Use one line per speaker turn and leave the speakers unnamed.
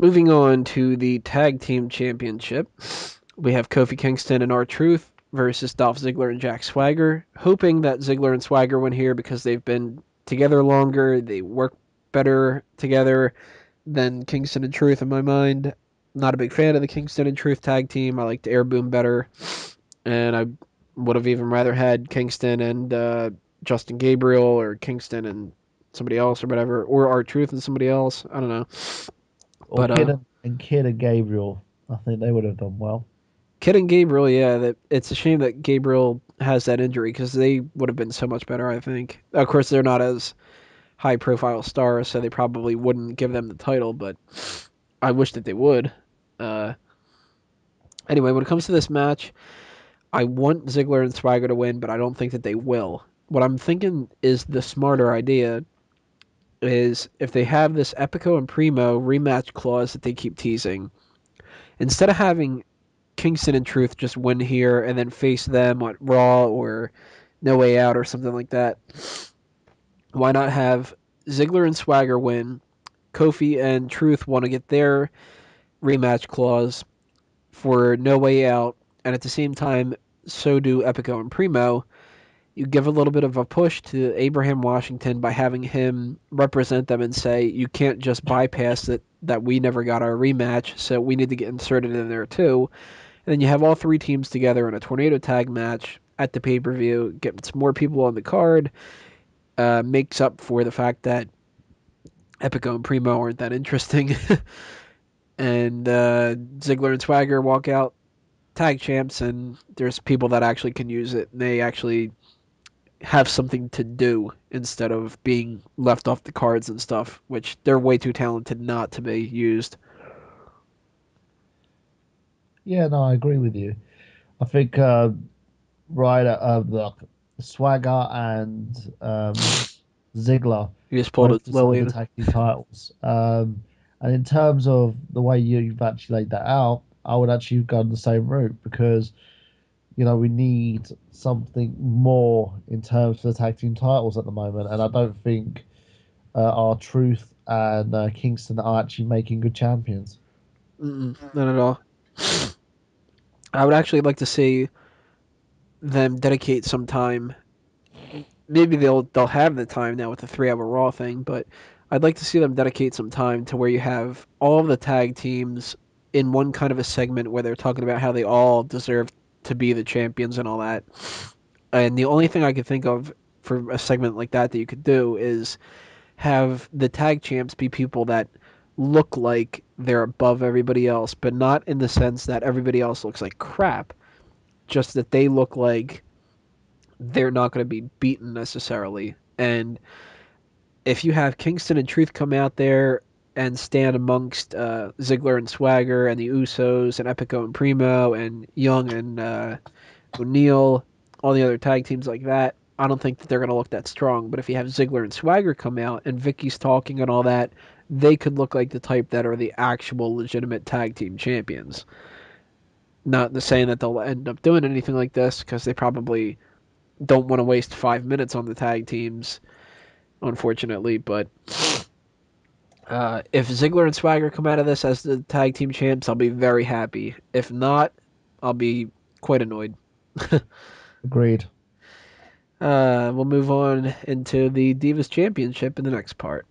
Moving on to the Tag Team Championship, we have Kofi Kingston and R-Truth versus Dolph Ziggler and Jack Swagger. Hoping that Ziggler and Swagger win here because they've been together longer, they work better together than Kingston and Truth in my mind. Not a big fan of the Kingston and Truth tag team. I liked Air Boom better, and I would have even rather had Kingston and Justin Gabriel or Kingston and somebody else or whatever, or R-Truth and somebody else. I don't know.
Or
But
Kid and Gabriel. I think they would have done well.
Kid and Gabriel, yeah, that it's a shame that Gabriel has that injury because they would have been so much better. I think. Of course, they're not as high profile stars, so they probably wouldn't give them the title. But I wish that they would. Uh, anyway, when it comes to this match, I want Ziggler and Swagger to win, but I don't think that they will. What I'm thinking is the smarter idea is if they have this Epico and Primo rematch clause that they keep teasing, instead of having Kingston and Truth just win here and then face them on Raw or No Way Out or something like that. Why not have Ziggler and Swagger win? Kofi and Truth want to get their rematch clause for No Way Out, and at the same time, so do Epico and Primo. You give a little bit of a push to Abraham Washington by having him represent them and say, you can't just bypass it that we never got our rematch, so we need to get inserted in there too. And then you have all three teams together in a tornado tag match at the pay per view, gets more people on the card, makes up for the fact that Epico and Primo aren't that interesting. And Ziggler and Swagger walk out tag champs, and there's people that actually can use it. And they actually have something to do instead of being left off the cards and stuff, which they're way too talented not to be used.
Yeah, no, I agree with you. I think the Swagger and Ziggler
You just pulled
both
a
deserve the
Lillian.
tag team titles. And in terms of the way you've actually laid that out, I would actually have gone the same route because we need something more in terms of the tag team titles at the moment, and I don't think our Truth and Kingston are actually making good champions.
Not at all. I would actually like to see them dedicate some time. Maybe they'll have the time now with the 3 hour Raw thing, but I'd like to see them dedicate some time to where you have all of the tag teams in one kind of a segment where they're talking about how they all deserve to be the champions and all that. And the only thing I could think of for a segment like that you could do is have the tag champs be people that look like they're above everybody else, but not in the sense that everybody else looks like crap, just that they look like they're not going to be beaten necessarily. And if you have Kingston and Truth come out there and stand amongst Ziggler and Swagger and the Usos and Epico and Primo and Young and O'Neal, all the other tag teams like that, I don't think that they're going to look that strong. But if you have Ziggler and Swagger come out and Vicky's talking and all that, they could look like the type that are the actual legitimate tag team champions. Not the saying that they'll end up doing anything like this because they probably don't want to waste 5 minutes on the tag teams, unfortunately. But if Ziggler and Swagger come out of this as the tag team champs, I'll be very happy. If not, I'll be quite annoyed.
Agreed.
We'll move on into the Divas Championship in the next part.